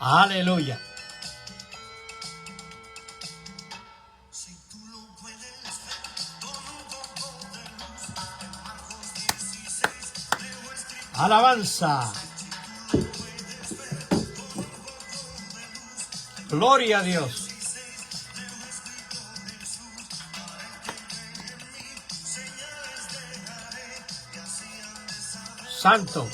Aleluya. Alabanza. Gloria a Dios. Santo.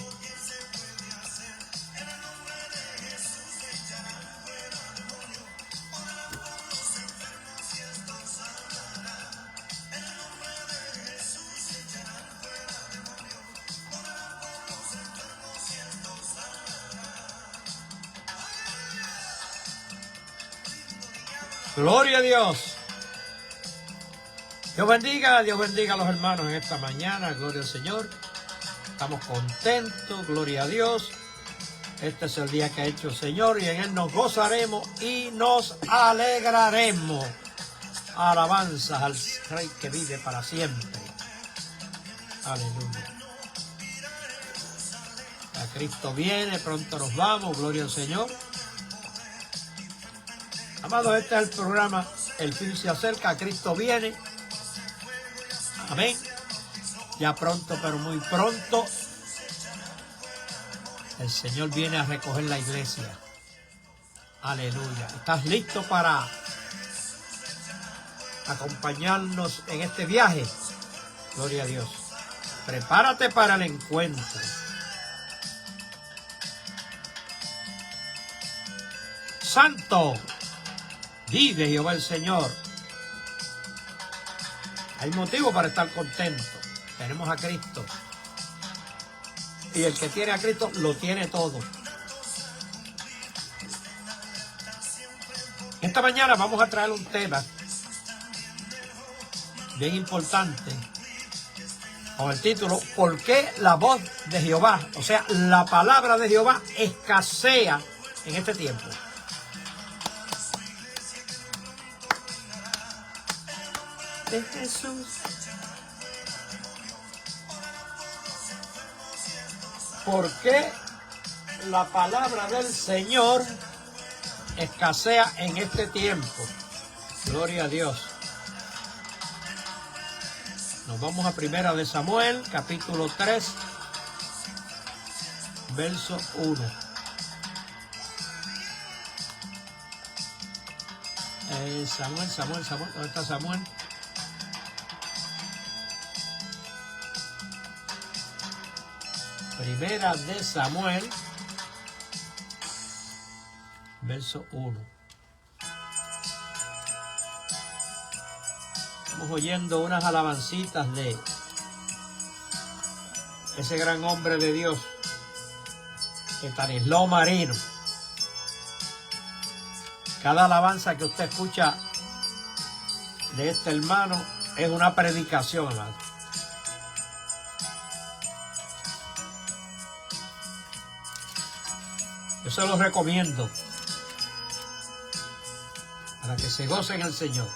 Gloria a Dios. Dios bendiga a los hermanos en esta mañana. Gloria al Señor. Estamos contentos. Gloria a Dios. Este es el día que ha hecho el Señor y en Él nos gozaremos y nos alegraremos. Alabanzas al Rey que vive para siempre. Aleluya. A Cristo viene, pronto nos vamos. Gloria al Señor. Amados, este es el programa, el fin se acerca, Cristo viene. Amén. Ya pronto, pero muy pronto, el Señor viene a recoger la iglesia. Aleluya. ¿Estás listo para acompañarnos en este viaje? Gloria a Dios. Prepárate para el encuentro. Santo. Vive Jehová el Señor. Hay motivo para estar contentos. Tenemos a Cristo. Y el que tiene a Cristo lo tiene todo. Esta mañana vamos a traer un tema bien importante con el título ¿Por qué la voz de Jehová, o sea, la palabra de Jehová escasea en este tiempo? De Jesús. ¿Por qué la palabra del Señor escasea en este tiempo? Gloria a Dios. Nos vamos a Primera de Samuel, capítulo 3, verso 1. Samuel, ¿dónde está Samuel? Primera de Samuel, verso 1. Estamos oyendo unas alabancitas de ese gran hombre de Dios, Estanislao Marino. Cada alabanza que usted escucha de este hermano es una predicación, hermano. Yo se los recomiendo para que se gocen el Señor.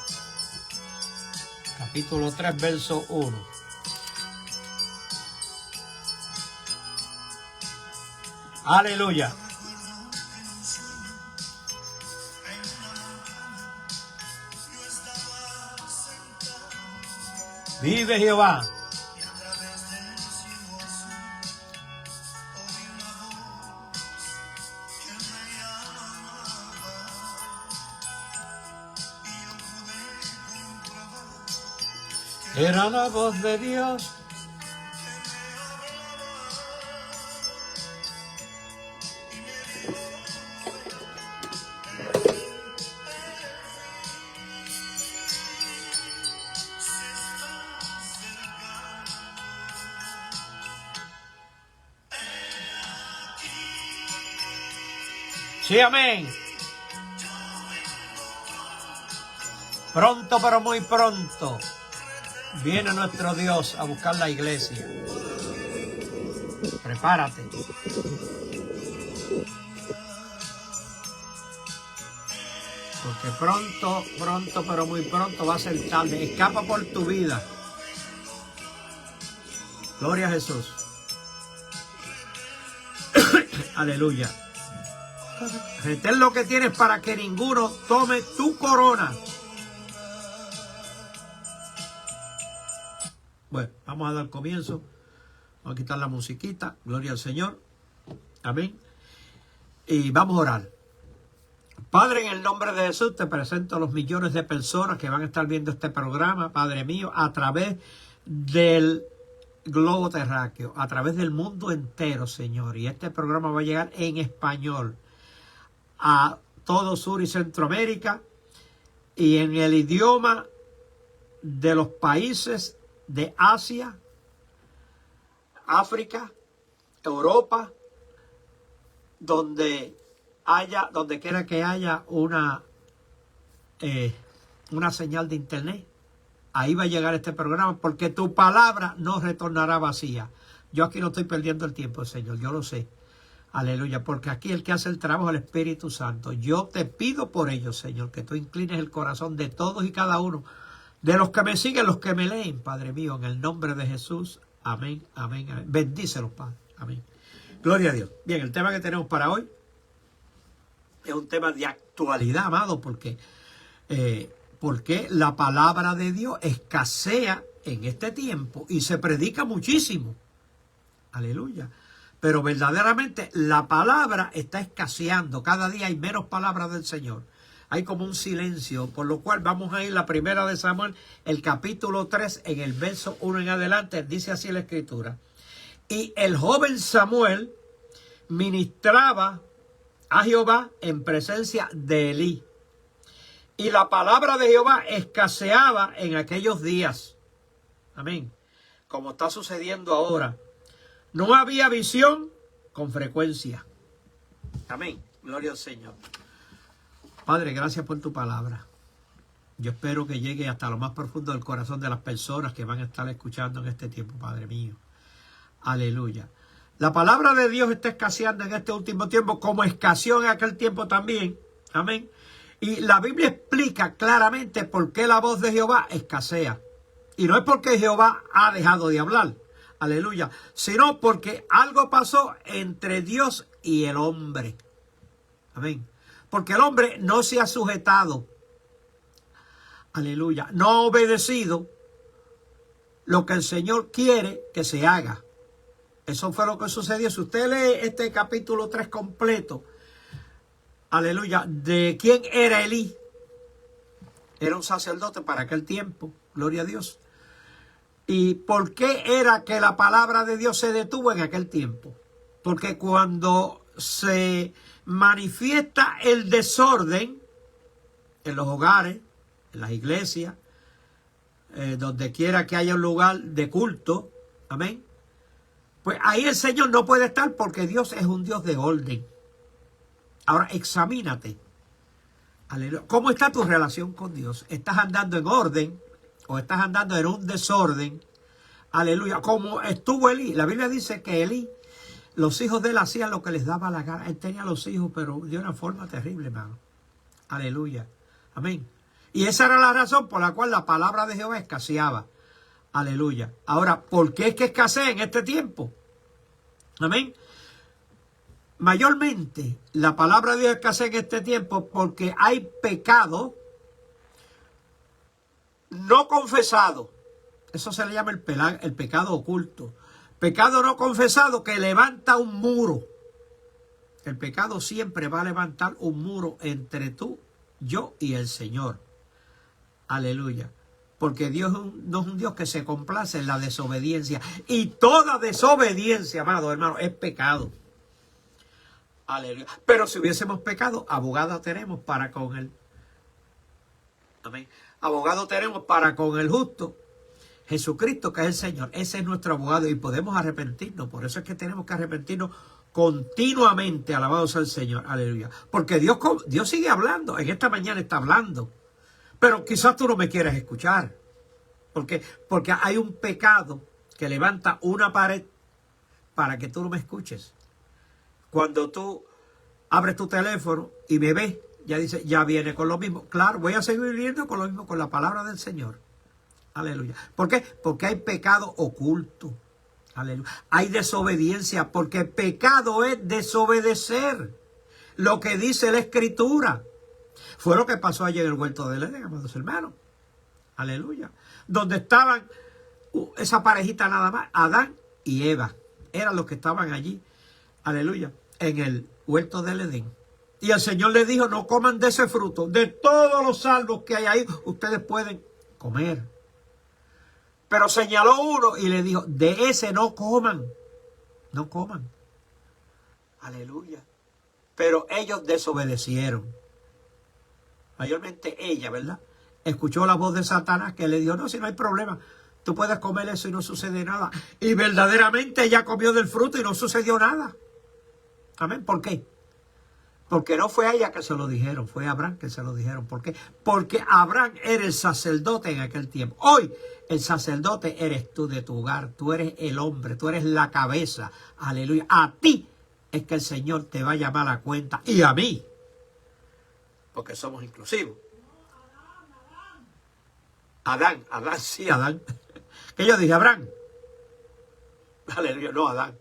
Capítulo 3, verso 1. Aleluya. Vive Jehová. Era la voz de Dios. Sí, amén. Pronto, pero muy pronto, viene nuestro Dios a buscar la iglesia. Prepárate. Porque pronto, pero muy pronto va a ser tarde. Escapa por tu vida. Gloria a Jesús. Aleluya. Retén lo que tienes para que ninguno tome tu corona. Bueno, vamos a dar comienzo. Vamos a quitar la musiquita. Gloria al Señor. Amén. Y vamos a orar. Padre, en el nombre de Jesús te presento a los millones de personas que van a estar viendo este programa, Padre mío, a través del globo terráqueo, a través del mundo entero, Señor. Y este programa va a llegar en español a todo Sur y Centroamérica y en el idioma de los países de Asia, África, Europa, donde quiera que haya una señal de internet. Ahí va a llegar este programa, porque tu palabra no retornará vacía. Yo aquí no estoy perdiendo el tiempo, Señor, yo lo sé. Aleluya, porque aquí el que hace el trabajo es el Espíritu Santo. Yo te pido por ello, Señor, que tú inclines el corazón de todos y cada uno, de los que me siguen, los que me leen, Padre mío, en el nombre de Jesús. Amén, amén, amén. Bendícelos, Padre. Amén. Gloria a Dios. Bien, el tema que tenemos para hoy es un tema de actualidad, amado, porque la palabra de Dios escasea en este tiempo y se predica muchísimo. Aleluya. Pero verdaderamente la palabra está escaseando. Cada día hay menos palabras del Señor. Hay como un silencio, por lo cual vamos a ir a 1 de Samuel, el capítulo 3, en el verso 1 en adelante. Dice así la Escritura. Y el joven Samuel ministraba a Jehová en presencia de Elí. Y la palabra de Jehová escaseaba en aquellos días. Amén. Como está sucediendo ahora. No había visión con frecuencia. Amén. Gloria al Señor. Padre, gracias por tu palabra. Yo espero que llegue hasta lo más profundo del corazón de las personas que van a estar escuchando en este tiempo, Padre mío. Aleluya. La palabra de Dios está escaseando en este último tiempo, como escaseó en aquel tiempo también. Amén. Y la Biblia explica claramente por qué la voz de Jehová escasea. Y no es porque Jehová ha dejado de hablar. Aleluya. Sino porque algo pasó entre Dios y el hombre. Amén. Porque el hombre no se ha sujetado. Aleluya. No ha obedecido lo que el Señor quiere que se haga. Eso fue lo que sucedió. Si usted lee este capítulo 3 completo, aleluya, de quién era Elí. Era un sacerdote para aquel tiempo, gloria a Dios. ¿Y por qué era que la palabra de Dios se detuvo en aquel tiempo? Porque cuando se manifiesta el desorden en los hogares, en las iglesias, donde quiera que haya un lugar de culto, amén, pues ahí el Señor no puede estar, porque Dios es un Dios de orden. Ahora examínate. Aleluya. ¿Cómo está tu relación con Dios? ¿Estás andando en orden o estás andando en un desorden? Aleluya. Como estuvo Elí. La Biblia dice que Elí, los hijos de él hacían lo que les daba la gana. Él tenía los hijos, pero de una forma terrible, hermano. Aleluya. Amén. Y esa era la razón por la cual la palabra de Jehová escaseaba. Aleluya. Ahora, ¿por qué es que escasea en este tiempo? Amén. Mayormente, la palabra de Dios escasea en este tiempo porque hay pecado no confesado. Eso se le llama el pecado oculto. Pecado no confesado que levanta un muro. El pecado siempre va a levantar un muro entre tú, yo y el Señor. Aleluya. Porque Dios no es un Dios que se complace en la desobediencia. Y toda desobediencia, amado hermano, es pecado. Aleluya. Pero si hubiésemos pecado, abogado tenemos para con él. Amén. Abogado tenemos para con el justo. Jesucristo, que es el Señor. Ese es nuestro abogado y podemos arrepentirnos. Por eso es que tenemos que arrepentirnos continuamente. Alabado sea el Señor. Aleluya. Porque Dios sigue hablando. En esta mañana está hablando. Pero quizás tú no me quieras escuchar. Porque hay un pecado que levanta una pared para que tú no me escuches. Cuando tú abres tu teléfono y me ves, ya dice, ya viene con lo mismo. Claro, voy a seguir viviendo con lo mismo, con la palabra del Señor. Aleluya. ¿Por qué? Porque hay pecado oculto. Aleluya. Hay desobediencia porque pecado es desobedecer lo que dice la Escritura. Fue lo que pasó ayer en el huerto del Edén, amados hermanos. Aleluya. Donde estaban esa parejita nada más, Adán y Eva. Eran los que estaban allí. Aleluya. En el huerto del Edén. Y el Señor les dijo, no coman de ese fruto. De todos los árboles que hay ahí, ustedes pueden comer. Pero señaló uno y le dijo, de ese no coman. No coman. Aleluya. Pero ellos desobedecieron. Mayormente ella, ¿verdad? Escuchó la voz de Satanás que le dijo, no, si no hay problema, tú puedes comer eso y no sucede nada. Y verdaderamente ella comió del fruto y no sucedió nada. Amén. ¿Por qué? Porque no fue a ella que se lo dijeron, fue a Abraham que se lo dijeron. ¿Por qué? Porque Abraham era el sacerdote en aquel tiempo. Hoy el sacerdote eres tú de tu hogar, tú eres el hombre, tú eres la cabeza. Aleluya. A ti es que el Señor te va a llamar a cuenta y a mí. Porque somos inclusivos. Adán, sí, Adán. Que yo dije, Abraham. Aleluya, no, Adán.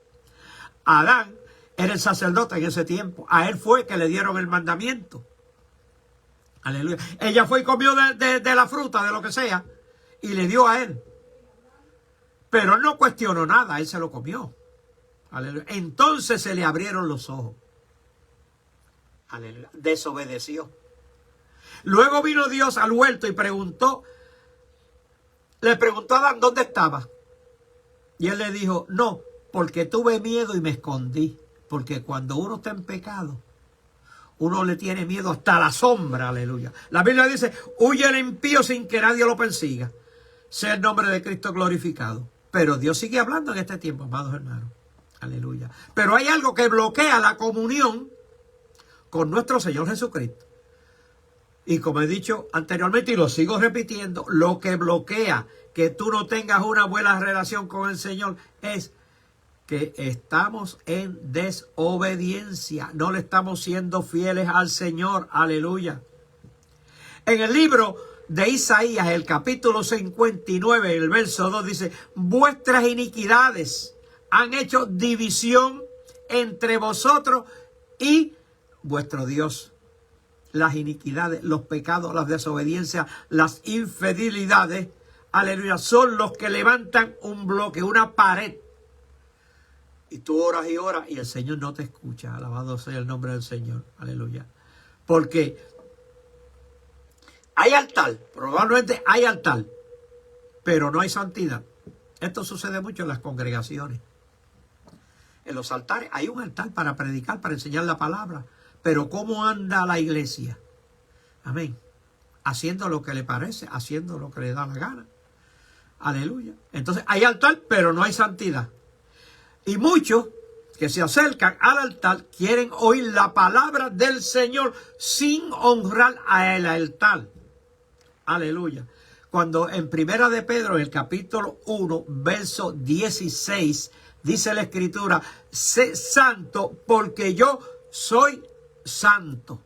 Adán era el sacerdote en ese tiempo. A él fue que le dieron el mandamiento. Aleluya. Ella fue y comió de la fruta, de lo que sea, y le dio a él. Pero él no cuestionó nada, él se lo comió. Aleluya. Entonces se le abrieron los ojos. Aleluya. Desobedeció. Luego vino Dios al huerto y le preguntó a Adán, ¿dónde estaba? Y él le dijo, no, porque tuve miedo y me escondí. Porque cuando uno está en pecado, uno le tiene miedo hasta la sombra, aleluya. La Biblia dice, huye el impío sin que nadie lo persiga. Sea el nombre de Cristo glorificado. Pero Dios sigue hablando en este tiempo, amados hermanos. Aleluya. Pero hay algo que bloquea la comunión con nuestro Señor Jesucristo. Y como he dicho anteriormente y lo sigo repitiendo, lo que bloquea que tú no tengas una buena relación con el Señor es que estamos en desobediencia. No le estamos siendo fieles al Señor. Aleluya. En el libro de Isaías, el capítulo 59, el verso 2 dice, vuestras iniquidades han hecho división entre vosotros y vuestro Dios. Las iniquidades, los pecados, las desobediencias, las infidelidades, aleluya, son los que levantan un bloque, una pared. Y tú oras y oras y el Señor no te escucha. Alabado sea el nombre del Señor. Aleluya. Porque hay altar, probablemente hay altar, pero no hay santidad. Esto sucede mucho en las congregaciones. En los altares hay un altar para predicar, para enseñar la palabra. Pero ¿cómo anda la iglesia? Amén. Haciendo lo que le parece, haciendo lo que le da la gana. Aleluya. Entonces hay altar, pero no hay santidad. Y muchos que se acercan al altar quieren oír la palabra del Señor sin honrar al altar. Aleluya. Cuando en Primera de Pedro, en el capítulo 1, verso 16, dice la Escritura, sé santo porque yo soy santo.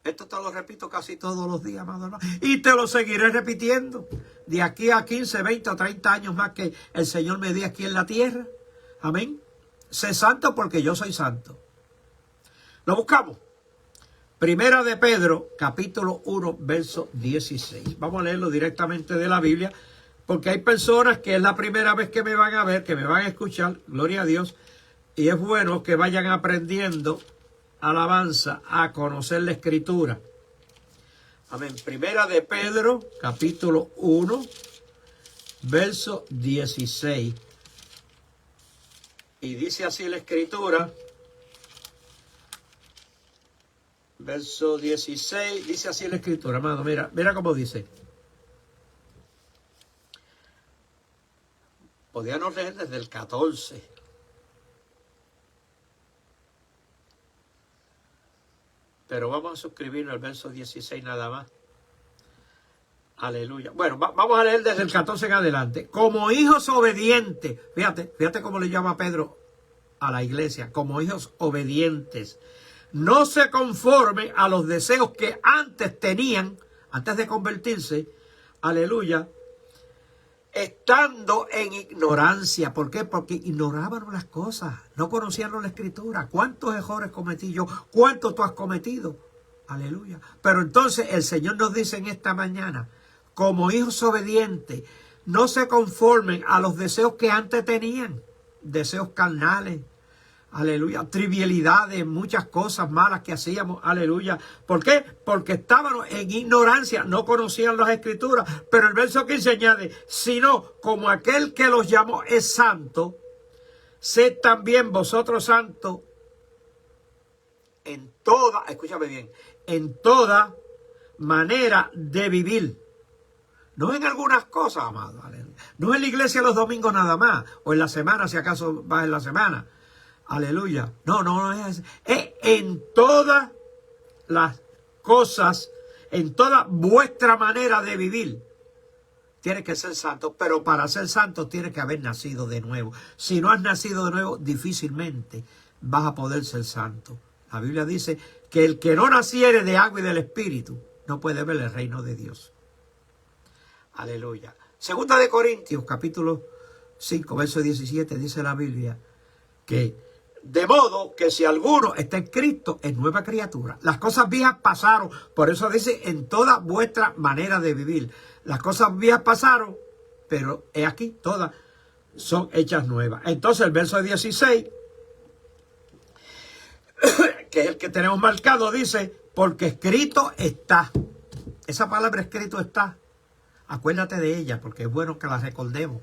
Esto te lo repito casi todos los días, amado hermano, y te lo seguiré repitiendo de aquí a 15, 20 o 30 años más que el Señor me dé aquí en la tierra. Amén. Sé santo porque yo soy santo. Lo buscamos. Primera de Pedro, capítulo 1, verso 16. Vamos a leerlo directamente de la Biblia, porque hay personas que es la primera vez que me van a ver, que me van a escuchar, gloria a Dios, y es bueno que vayan aprendiendo alabanza a conocer la Escritura. Amén. Primera de Pedro, capítulo 1, verso 16. Y dice así la Escritura, verso 16, dice así la Escritura, hermano, mira cómo dice. Podíamos leer desde el 14. Pero vamos a suscribirnos al verso 16 nada más. Aleluya. Bueno, vamos a leer desde el 14 en adelante. Como hijos obedientes. Fíjate cómo le llama Pedro a la iglesia. Como hijos obedientes. No se conformen a los deseos que antes tenían, antes de convertirse. Aleluya. estando en ignorancia. ¿Por qué? Porque ignoraban las cosas, no conocían la Escritura. ¿Cuántos errores cometí yo? ¿Cuántos tú has cometido? Aleluya. Pero entonces el Señor nos dice en esta mañana, como hijos obedientes, no se conformen a los deseos que antes tenían, deseos carnales, aleluya, trivialidades, muchas cosas malas que hacíamos, aleluya. ¿Por qué? Porque estábamos en ignorancia, no conocían las Escrituras. Pero el verso 15 añade, sino como aquel que los llamó es santo, sed también vosotros santos en toda, escúchame bien, en toda manera de vivir. No en algunas cosas, amado, aleluya. No en la iglesia los domingos nada más, o en la semana, si acaso vas en la semana. Aleluya. No es en todas las cosas, en toda vuestra manera de vivir. Tienes que ser santo, pero para ser santo tienes que haber nacido de nuevo. Si no has nacido de nuevo, difícilmente vas a poder ser santo. La Biblia dice que el que no naciere de agua y del Espíritu no puede ver el reino de Dios. Aleluya. Segunda de Corintios, capítulo 5, verso 17, dice la Biblia que de modo que si alguno está en Cristo, es nueva criatura. Las cosas viejas pasaron. Por eso dice, en toda vuestra manera de vivir. Las cosas viejas pasaron, pero he aquí, todas son hechas nuevas. Entonces el verso 16, que es el que tenemos marcado, dice, porque escrito está. Esa palabra escrito está. Acuérdate de ella, porque es bueno que la recordemos.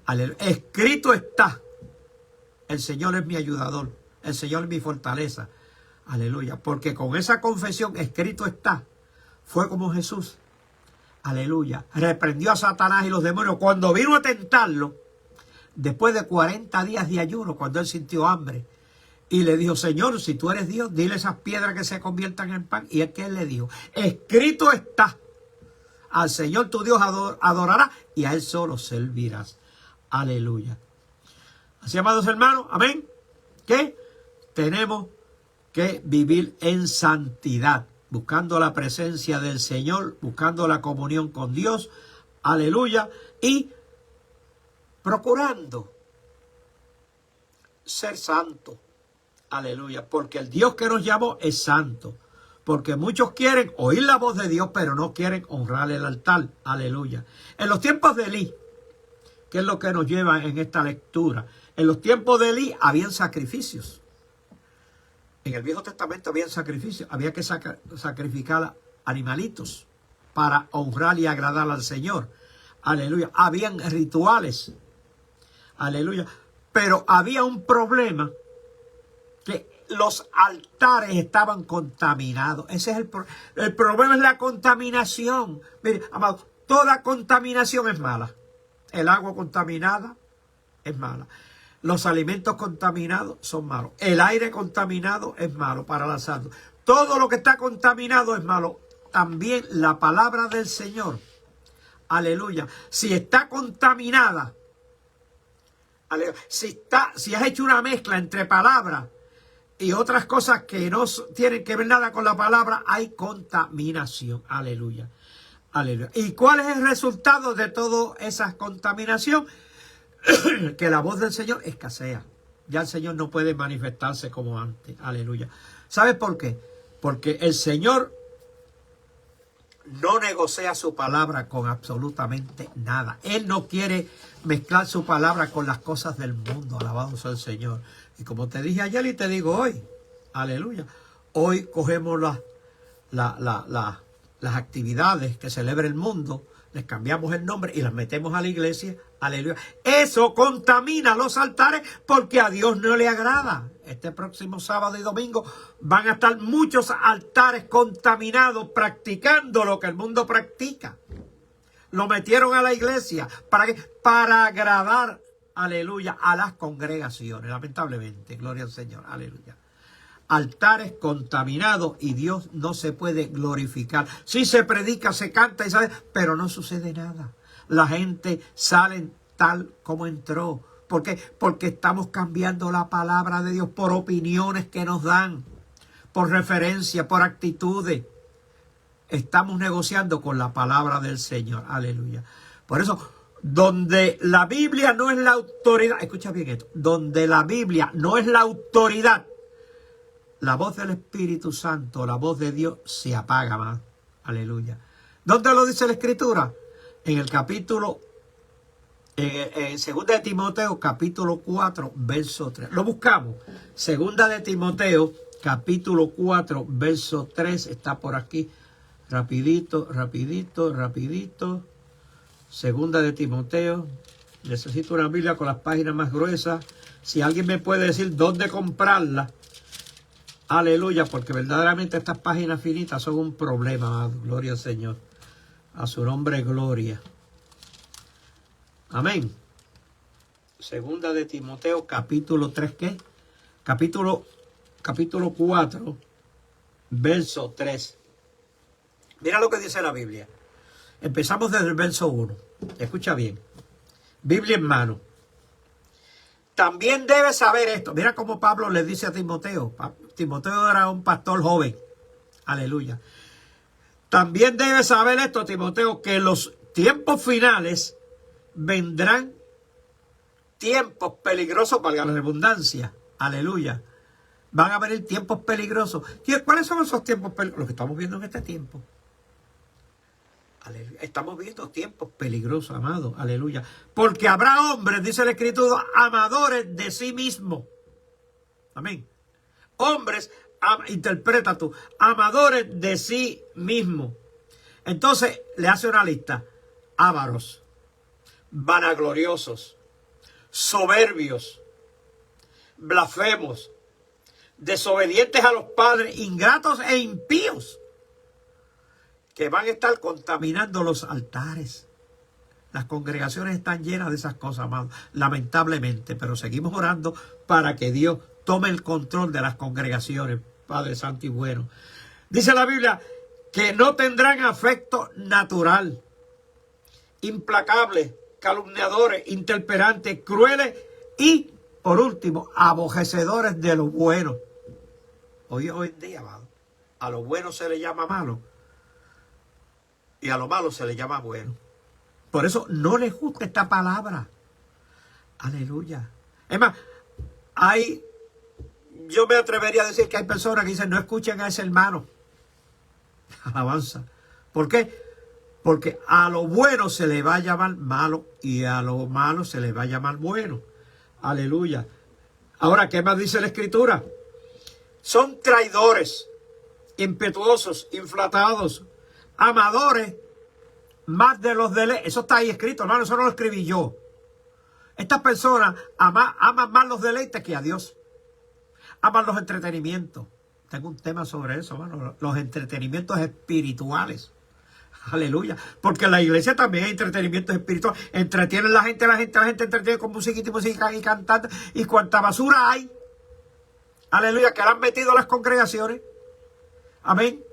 Aleluya. Escrito está. El Señor es mi ayudador. El Señor es mi fortaleza. Aleluya. Porque con esa confesión escrito está. Fue como Jesús. Aleluya. Reprendió a Satanás y los demonios. Cuando vino a tentarlo, después de 40 días de ayuno, cuando él sintió hambre, y le dijo, Señor, si tú eres Dios, dile a esas piedras que se conviertan en pan. Y es que él le dijo, escrito está. Al Señor tu Dios adorarás y a Él solo servirás. Aleluya. Así, amados hermanos, amén. Que tenemos que vivir en santidad, buscando la presencia del Señor, buscando la comunión con Dios. Aleluya. Y procurando ser santo. Aleluya. Porque el Dios que nos llamó es santo. Porque muchos quieren oír la voz de Dios, pero no quieren honrar el altar. Aleluya. En los tiempos de Elí, que es lo que nos lleva en esta lectura, en los tiempos de Elí habían sacrificios. En el Viejo Testamento habían sacrificios. Había que sacrificar animalitos para honrar y agradar al Señor. Aleluya. Habían rituales. Aleluya. Pero había un problema, que los altares estaban contaminados. Ese es el problema, es la contaminación. Mire, amado, toda contaminación es mala. El agua contaminada es mala. Los alimentos contaminados son malos. El aire contaminado es malo para la salud. Todo lo que está contaminado es malo. También la palabra del Señor. Aleluya. Si está contaminada, aleluya, si has hecho una mezcla entre palabras y otras cosas que no tienen que ver nada con la palabra, hay contaminación. Aleluya. Aleluya. ¿Y cuál es el resultado de toda esa contaminación? Que la voz del Señor escasea. Ya el Señor no puede manifestarse como antes. Aleluya. ¿Sabes por qué? Porque el Señor no negocia su palabra con absolutamente nada. Él no quiere mezclar su palabra con las cosas del mundo. Alabado sea el Señor. Y como te dije ayer y te digo hoy, aleluya, hoy cogemos las actividades que celebra el mundo, les cambiamos el nombre y las metemos a la iglesia, aleluya. Eso contamina los altares porque a Dios no le agrada. Este próximo sábado y domingo van a estar muchos altares contaminados practicando lo que el mundo practica. Lo metieron a la iglesia. ¿Para qué? Para agradar, aleluya, a las congregaciones. Lamentablemente, gloria al Señor, aleluya. Altares contaminados y Dios no se puede glorificar. Sí se predica, se canta y sabe, pero no sucede nada. La gente sale tal como entró. ¿Por qué? Porque estamos cambiando la palabra de Dios por opiniones que nos dan, por referencia, por actitudes. Estamos negociando con la palabra del Señor. Aleluya. Por eso donde la Biblia no es la autoridad, escucha bien esto, donde la Biblia no es la autoridad, la voz del Espíritu Santo, la voz de Dios se apaga más. Aleluya. ¿Dónde lo dice la Escritura? En el capítulo, en 2 de Timoteo, capítulo 4, verso 3. Lo buscamos. 2 de Timoteo, capítulo 4, verso 3. Está por aquí. Rapidito, rapidito, rapidito. 2 de Timoteo. Necesito una Biblia con las páginas más gruesas. Si alguien me puede decir dónde comprarla. Aleluya, porque verdaderamente estas páginas finitas son un problema. Gloria al Señor. A su nombre, gloria. Amén. 2 de Timoteo, capítulo 3, ¿qué? Capítulo 4, verso 3. Mira lo que dice la Biblia. Empezamos desde el verso 1. Escucha bien. Biblia en mano. También debes saber esto. Mira cómo Pablo le dice a Timoteo. Timoteo era un pastor joven. Aleluya. También debes saber esto, Timoteo, que los tiempos finales vendrán tiempos peligrosos, valga la redundancia. Aleluya. Van a venir tiempos peligrosos. ¿Cuáles son esos tiempos peligrosos? Los que estamos viendo en este tiempo. Aleluya. Estamos viendo tiempos peligrosos, amados. Aleluya. Porque habrá hombres, dice la Escritura, amadores de sí mismos. Amén. Hombres, interpreta tú, amadores de sí mismos. Entonces le hace una lista. Ávaros, vanagloriosos, soberbios, blasfemos, desobedientes a los padres, ingratos e impíos, que van a estar contaminando los altares. Las congregaciones están llenas de esas cosas, amados, lamentablemente, pero seguimos orando para que Dios tome el control de las congregaciones, Padre Santo y bueno. Dice la Biblia que no tendrán afecto natural, implacables, calumniadores, intemperantes, crueles y, por último, aborrecedores de lo bueno. Hoy en día, amado, a lo bueno se le llama malo y a lo malo se le llama bueno. Por eso no les gusta esta palabra. Aleluya. Es más, yo me atrevería a decir que hay personas que dicen no escuchen a ese hermano. Alabanza. ¿Por qué? Porque a lo bueno se le va a llamar malo y a lo malo se le va a llamar bueno. Aleluya. Ahora, ¿qué más dice la Escritura? Son traidores, impetuosos, inflatados, amadores más de los deleites. Eso está ahí escrito, hermano, eso no lo escribí yo. Estas personas aman más los deleites que a Dios. Aman los entretenimientos. Tengo un tema sobre eso, hermano. Los entretenimientos espirituales. Aleluya. Porque en la iglesia también hay entretenimientos espirituales. Entretienen la gente entretiene con musiquita y música y cantando. Y cuánta basura hay. Aleluya. Que la han metido a las congregaciones. Amén.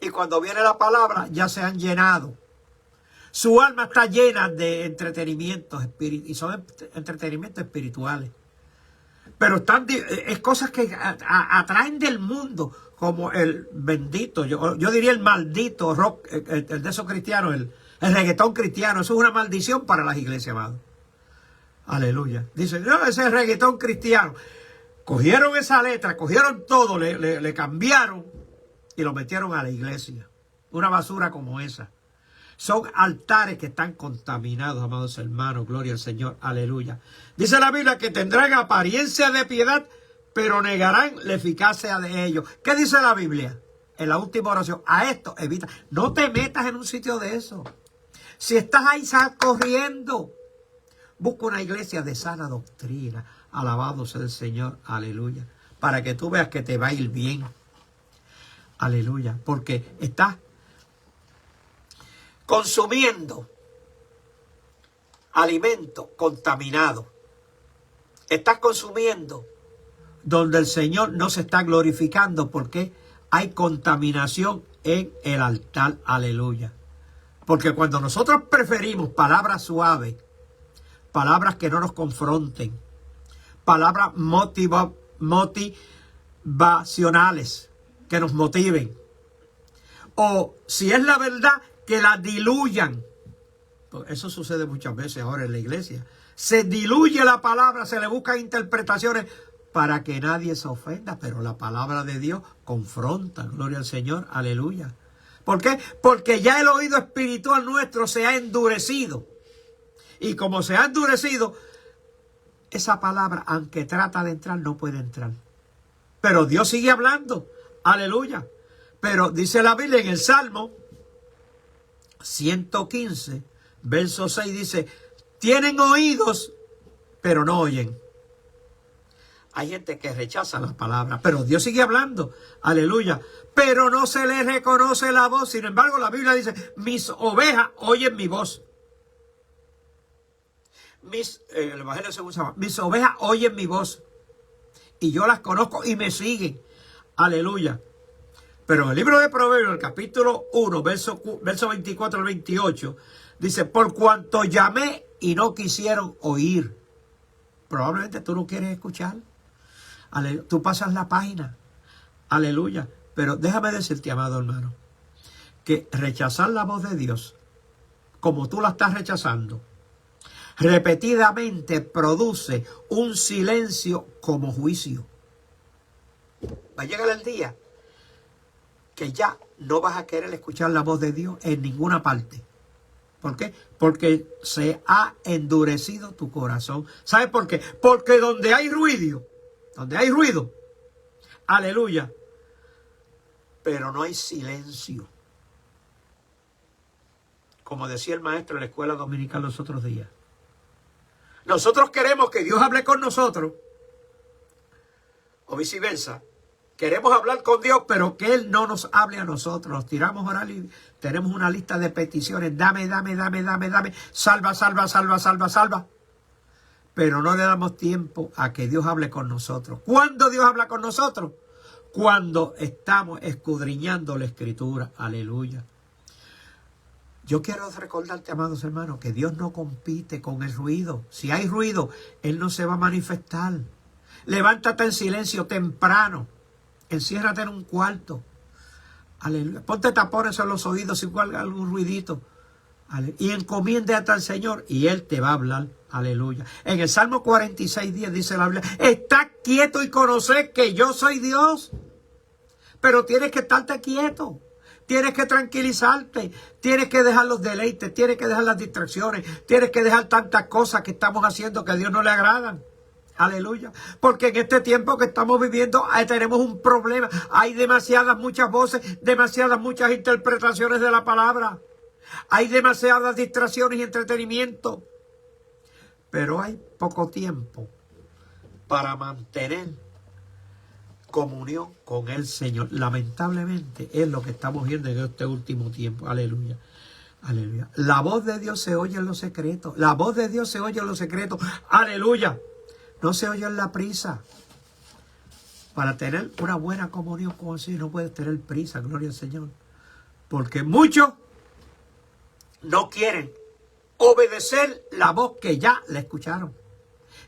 Y cuando viene la palabra, ya se han llenado. Su alma está llena de entretenimientos y son entretenimientos espirituales. Pero es cosas que atraen del mundo, como el bendito, yo diría el maldito rock, el de esos cristianos, el reggaetón cristiano. Eso es una maldición para las iglesias, amado. Aleluya. Dicen, no, ese es reggaetón cristiano. Cogieron esa letra, cogieron todo, le cambiaron y lo metieron a la iglesia. Una basura como esa. Son altares que están contaminados, amados hermanos. Gloria al Señor. Aleluya. Dice la Biblia que tendrán apariencia de piedad, pero negarán la eficacia de ellos. ¿Qué dice la Biblia? En la última oración. A esto evita. No te metas en un sitio de eso. Si estás ahí, sal corriendo. Busca una iglesia de sana doctrina. Alabado sea el Señor. Aleluya. Para que tú veas que te va a ir bien. Aleluya. Porque estás consumiendo alimento contaminado. Estás consumiendo donde el Señor no se está glorificando porque hay contaminación en el altar. Aleluya. Porque cuando nosotros preferimos palabras suaves, palabras que no nos confronten, palabras motivacionales que nos motiven, o si es la verdad, que la diluyan, Eso sucede muchas veces ahora en la iglesia. Se diluye la palabra, se le buscan interpretaciones para que nadie se ofenda, pero la palabra de Dios confronta, gloria al Señor, aleluya. ¿Por qué? Porque ya el oído espiritual nuestro se ha endurecido. Y como se ha endurecido, esa palabra, aunque trata de entrar, no puede entrar. Pero Dios sigue hablando, aleluya. Pero dice la Biblia en el Salmo 115, verso 6, dice, tienen oídos, pero no oyen. Hay gente que rechaza la palabra, pero Dios sigue hablando, aleluya. Pero no se les reconoce la voz. Sin embargo, la Biblia dice, mis ovejas oyen mi voz. El Evangelio según San Juan, mis ovejas oyen mi voz. Y yo las conozco y me siguen, aleluya. Pero en el libro de Proverbios, el capítulo 1, verso 24 al 28, dice, por cuanto llamé y no quisieron oír. Probablemente tú no quieres escuchar. Tú pasas la página. Aleluya. Pero déjame decirte, amado hermano, que rechazar la voz de Dios, como tú la estás rechazando, repetidamente produce un silencio como juicio. Va a llegar el día que ya no vas a querer escuchar la voz de Dios en ninguna parte. ¿Por qué? Porque se ha endurecido tu corazón. ¿Sabes por qué? Porque donde hay ruido, aleluya, pero no hay silencio. Como decía el maestro en la escuela dominical los otros días. Nosotros queremos que Dios hable con nosotros, o viceversa. Queremos hablar con Dios, pero que Él no nos hable a nosotros. Nos tiramos a orar y tenemos una lista de peticiones. Dame. Salva. Pero no le damos tiempo a que Dios hable con nosotros. ¿Cuándo Dios habla con nosotros? Cuando estamos escudriñando la Escritura. Aleluya. Yo quiero recordarte, amados hermanos, que Dios no compite con el ruido. Si hay ruido, Él no se va a manifestar. Levántate en silencio temprano. Enciérrate en un cuarto. Aleluya. Ponte tapones en los oídos, igual algún ruidito. Y encomiéndate al Señor y Él te va a hablar. Aleluya. En el Salmo 46:10 dice la Biblia, está quieto y conocer que yo soy Dios. Pero tienes que estarte quieto. Tienes que tranquilizarte. Tienes que dejar los deleites. Tienes que dejar las distracciones. Tienes que dejar tantas cosas que estamos haciendo que a Dios no le agradan. Aleluya. Porque en este tiempo que estamos viviendo tenemos un problema. Hay muchas voces, muchas interpretaciones de la palabra. Hay demasiadas distracciones y entretenimiento. Pero hay poco tiempo para mantener comunión con el Señor. Lamentablemente es lo que estamos viendo en este último tiempo. Aleluya. Aleluya. La voz de Dios se oye en los secretos. La voz de Dios se oye en los secretos. Aleluya. No se oye en la prisa. Para tener una buena comunión con el Señor no puedes tener prisa, gloria al Señor. Porque muchos no quieren obedecer la voz que ya la escucharon,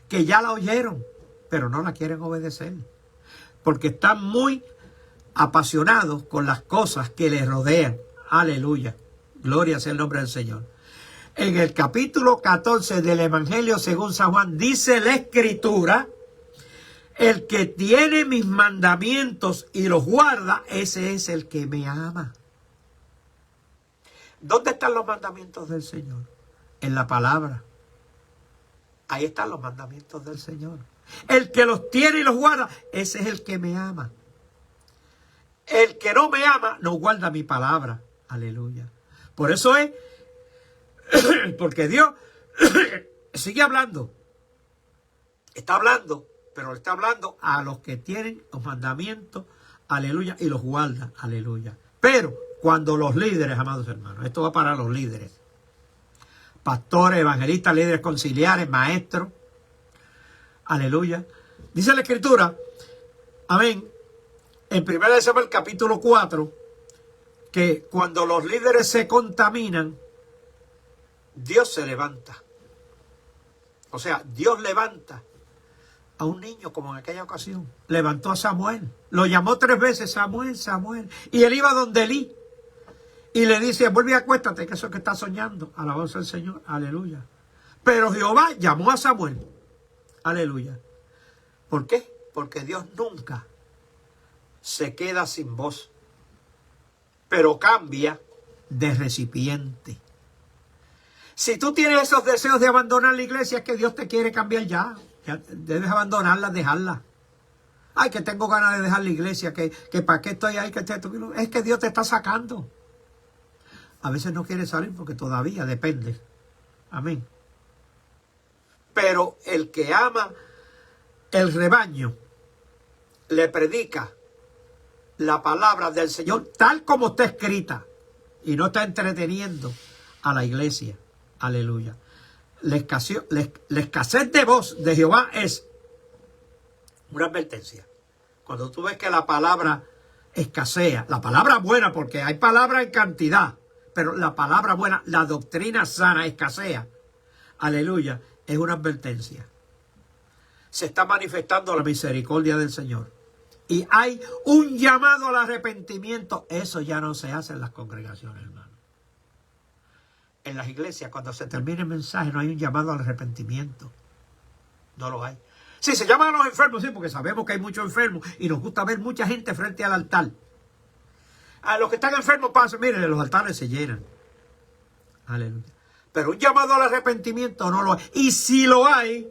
que ya la oyeron, pero no la quieren obedecer. Porque están muy apasionados con las cosas que les rodean. Aleluya. Gloria sea el nombre del Señor. En el capítulo 14 del Evangelio según San Juan, dice la Escritura, el que tiene mis mandamientos y los guarda, ese es el que me ama. ¿Dónde están los mandamientos del Señor? En la palabra. Ahí están los mandamientos del Señor. El que los tiene y los guarda, ese es el que me ama. El que no me ama, no guarda mi palabra. Aleluya. Por eso es, porque Dios sigue hablando. Está hablando, pero está hablando a los que tienen los mandamientos, aleluya, y los guardan, aleluya. Pero cuando los líderes, amados hermanos, esto va para los líderes, pastores, evangelistas, líderes conciliares, maestros, aleluya. Dice la Escritura, amén, en 1 Samuel capítulo 4, que cuando los líderes se contaminan, Dios se levanta. O sea, Dios levanta a un niño como en aquella ocasión. Levantó a Samuel. Lo llamó 3 veces, Samuel, Samuel. Y él iba donde Elí. y le dice, vuelve y acuéstate, que eso es que está soñando. Alabanza al Señor, aleluya. Pero Jehová llamó a Samuel, aleluya. ¿Por qué? Porque Dios nunca se queda sin voz, pero cambia de recipiente. Si tú tienes esos deseos de abandonar la iglesia, es que Dios te quiere cambiar ya. Ya debes abandonarla, dejarla. Ay, que tengo ganas de dejar la iglesia, que para qué estoy ahí, es que Dios te está sacando. A veces no quieres salir porque todavía depende. Amén. Pero el que ama el rebaño, le predica la palabra del Señor tal como está escrita y no está entreteniendo a la iglesia. Aleluya. La escasez de voz de Jehová es una advertencia. Cuando tú ves que la palabra escasea, la palabra buena, porque hay palabra en cantidad, pero la palabra buena, la doctrina sana escasea, aleluya, es una advertencia. Se está manifestando la misericordia del Señor. Y hay un llamado al arrepentimiento. Eso ya no se hace en las congregaciones, hermano. En las iglesias, cuando se termina el mensaje, no hay un llamado al arrepentimiento. No lo hay. Sí, se llaman a los enfermos, sí, porque sabemos que hay muchos enfermos y nos gusta ver mucha gente frente al altar. A los que están enfermos pasan, miren, los altares se llenan. Aleluya. Pero un llamado al arrepentimiento no lo hay. Y si lo hay,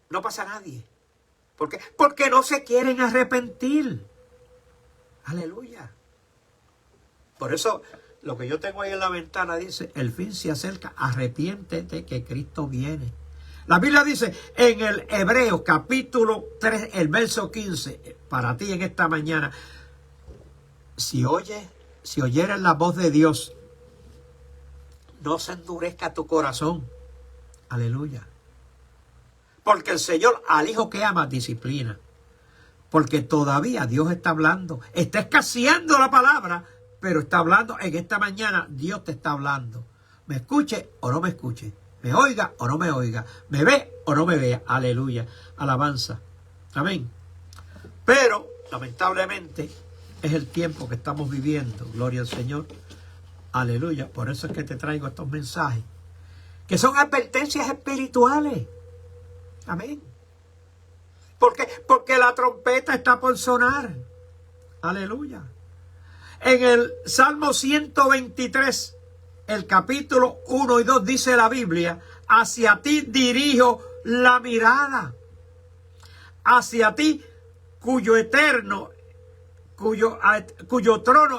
no pasa nadie. ¿Por qué? Porque no se quieren arrepentir. Aleluya. Por eso, lo que yo tengo ahí en la ventana dice, el fin se acerca, arrepiéntete que Cristo viene. La Biblia dice en el Hebreos capítulo 3, el verso 15, para ti en esta mañana, si oyeres la voz de Dios, no se endurezca tu corazón. Aleluya. Porque el Señor al hijo que ama disciplina. Porque todavía Dios está hablando. Está escaseando la palabra, pero está hablando en esta mañana. Dios te está hablando. Me escuche o no me escuche. Me oiga o no me oiga. Me ve o no me vea. Aleluya. Alabanza. Amén. Pero, lamentablemente, es el tiempo que estamos viviendo. Gloria al Señor. Aleluya. Por eso es que te traigo estos mensajes. Que son advertencias espirituales. Amén. ¿Por qué? Porque la trompeta está por sonar. Aleluya. En el Salmo 123, el capítulo 1 y 2 dice la Biblia, hacia ti dirijo la mirada. Hacia ti cuyo trono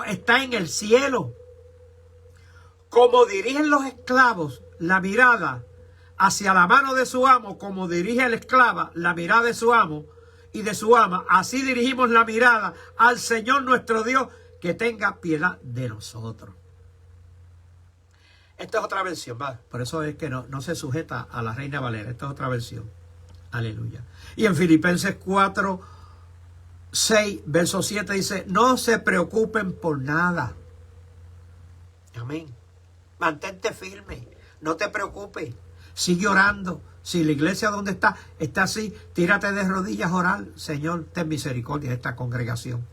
está en el cielo. Como dirigen los esclavos la mirada hacia la mano de su amo, como dirige el esclava la mirada de su amo y de su ama, así dirigimos la mirada al Señor nuestro Dios, que tenga piedad de nosotros. Esta es otra versión, ¿vale? Por eso es que no se sujeta a la Reina Valera. Esta es otra versión. Aleluya. Y en Filipenses 4, 6, verso 7 dice, no se preocupen por nada. Amén. Mantente firme. No te preocupes. Sigue orando. Si la iglesia donde está así, tírate de rodillas a orar. Señor, ten misericordia de esta congregación.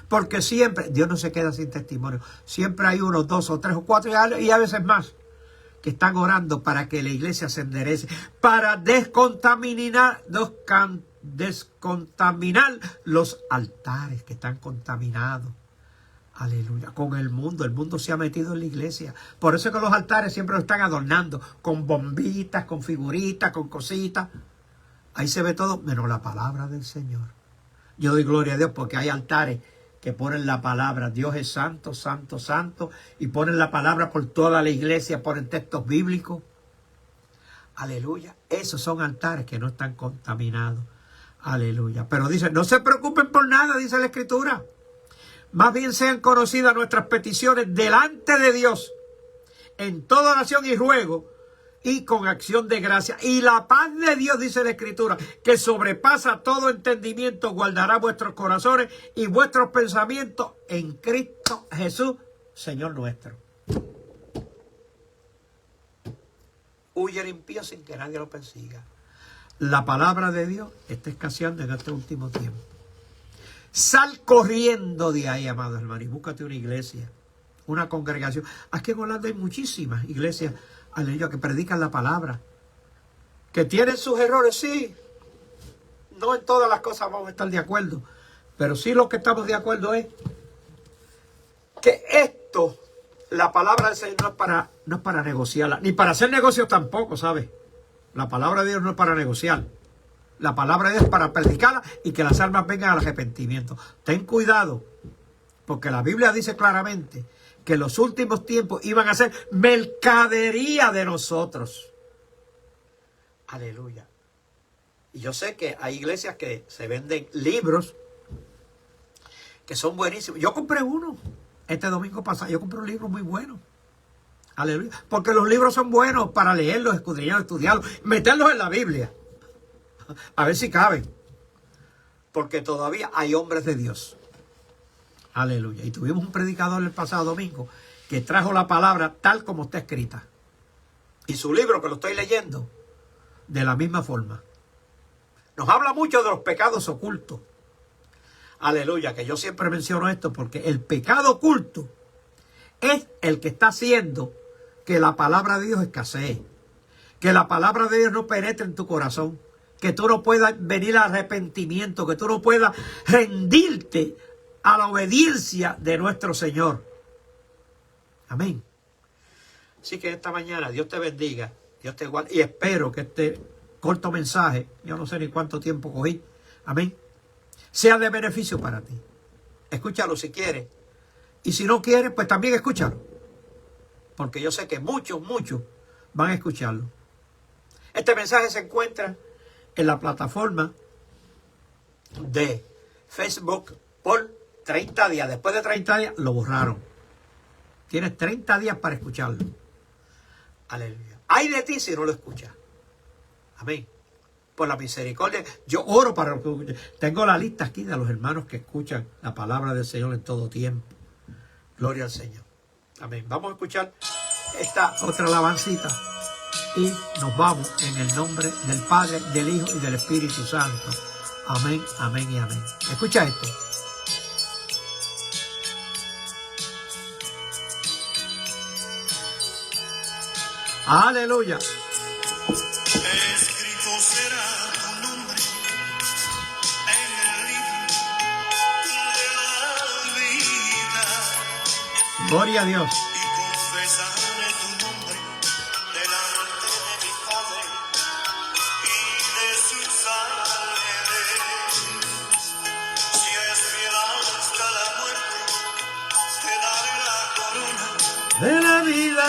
Porque siempre, Dios no se queda sin testimonio. Siempre hay 1, 2 o 3 o 4 y a veces más que están orando para que la iglesia se enderece, para descontaminar los altares que están contaminados. Aleluya, con el mundo se ha metido en la iglesia. Por eso es que los altares siempre lo están adornando con bombitas, con figuritas, con cositas. Ahí se ve todo menos la palabra del Señor. Yo doy gloria a Dios porque hay altares que ponen la palabra, Dios es santo, santo, santo, y ponen la palabra por toda la iglesia, ponen textos bíblicos. Aleluya, esos son altares que no están contaminados. Aleluya, pero dice, no se preocupen por nada, dice la Escritura. Más bien sean conocidas nuestras peticiones delante de Dios, en toda oración y ruego, y con acción de gracia. Y la paz de Dios, dice la Escritura, que sobrepasa todo entendimiento, guardará vuestros corazones y vuestros pensamientos en Cristo Jesús, Señor nuestro. Huye el impío sin que nadie lo persiga. La palabra de Dios está escaseando en este último tiempo. Sal corriendo de ahí, amados hermanos, y búscate una iglesia, una congregación. Aquí en Holanda hay muchísimas iglesias, aleluya, que predican la palabra. Que tienen sus errores, sí. No en todas las cosas vamos a estar de acuerdo. Pero sí lo que estamos de acuerdo es que esto, la palabra del Señor no es para negociarla, ni para hacer negocios tampoco, ¿sabes? La palabra de Dios no es para negociar. La palabra de Dios es para predicarla y que las almas vengan al arrepentimiento. Ten cuidado, porque la Biblia dice claramente que los últimos tiempos iban a ser mercadería de nosotros. Aleluya. Y yo sé que hay iglesias que se venden libros que son buenísimos. Yo compré uno este domingo pasado. Yo compré un libro muy bueno. Aleluya. Porque los libros son buenos para leerlos, escudriñarlos, estudiarlos, meterlos en la Biblia. A ver si caben. Porque todavía hay hombres de Dios. Aleluya. Y tuvimos un predicador el pasado domingo que trajo la palabra tal como está escrita. Y su libro, que lo estoy leyendo, de la misma forma. Nos habla mucho de los pecados ocultos. Aleluya, que yo siempre menciono esto porque el pecado oculto es el que está haciendo que la palabra de Dios escasee. Que la palabra de Dios no penetre en tu corazón. Que tú no puedas venir al arrepentimiento. Que tú no puedas rendirte a la obediencia de nuestro Señor. Amén. Así que esta mañana Dios te bendiga. Dios te guarde. Y espero que este corto mensaje, yo no sé ni cuánto tiempo cogí. Amén. Sea de beneficio para ti. Escúchalo si quieres. Y si no quieres, pues también escúchalo. Porque yo sé que muchos van a escucharlo. Este mensaje se encuentra en la plataforma de Facebook por 30 días. Después de 30 días lo borraron. Tienes 30 días para escucharlo. Aleluya. Ay de ti si no lo escuchas. Amén. Por la misericordia. Yo oro para que tengo la lista aquí de los hermanos que escuchan la palabra del Señor en todo tiempo. Gloria al Señor. Amén. Vamos a escuchar esta otra alabancita y nos vamos en el nombre del Padre, del Hijo y del Espíritu Santo. Amén, amén y amén. Escucha esto. Aleluya. Escrito será tu nombre en el libro de la vida. Gloria a Dios. Y confesaré tu nombre delante de mi Padre y de sus ángeles. Si es fiel hasta la muerte, te daré la corona De la vida.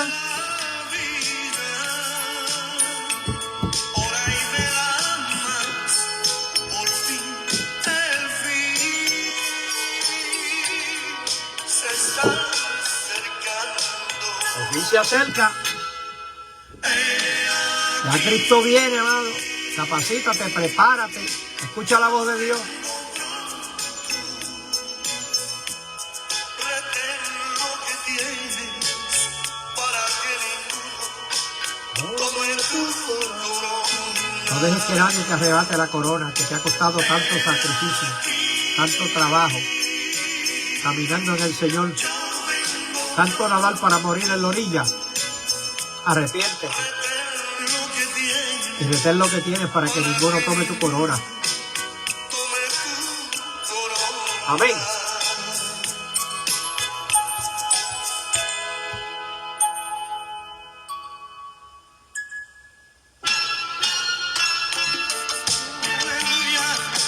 El fin se acerca. Ya Cristo viene, amado. Capacítate, prepárate. Escucha la voz de Dios. No dejes que nadie te arrebate la corona que te ha costado tanto sacrificio, tanto trabajo, caminando en el Señor, tanto nadar para morir en la orilla. Arrepiéntete y retén lo que tienes para que ninguno tome tu corona. Amén.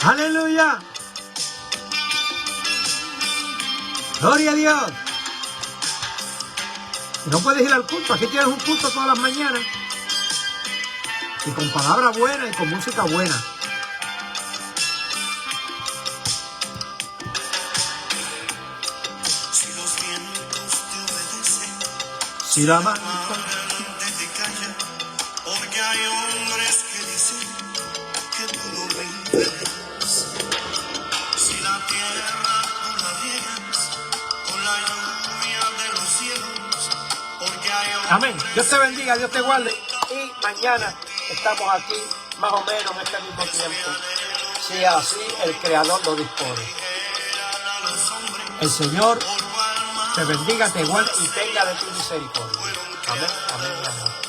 Aleluya. Gloria a Dios. Y no puedes ir al culto. Aquí tienes un culto todas las mañanas. Y con palabra buena y con música buena. Si los vientos te obedecen, Si la mano te calla, porque hay hombres que dicen que tú lo vences. Si la tierra tú la riegas con la lluvia de los cielos, porque hay hombres. Amén. Dios te bendiga, Dios te guarde. Y mañana estamos aquí más o menos en este mismo tiempo. Si así el Creador lo dispone. a los hombres El Señor por cual te más bendiga, te guarde y tenga de ti misericordia. Amén, amén, amén.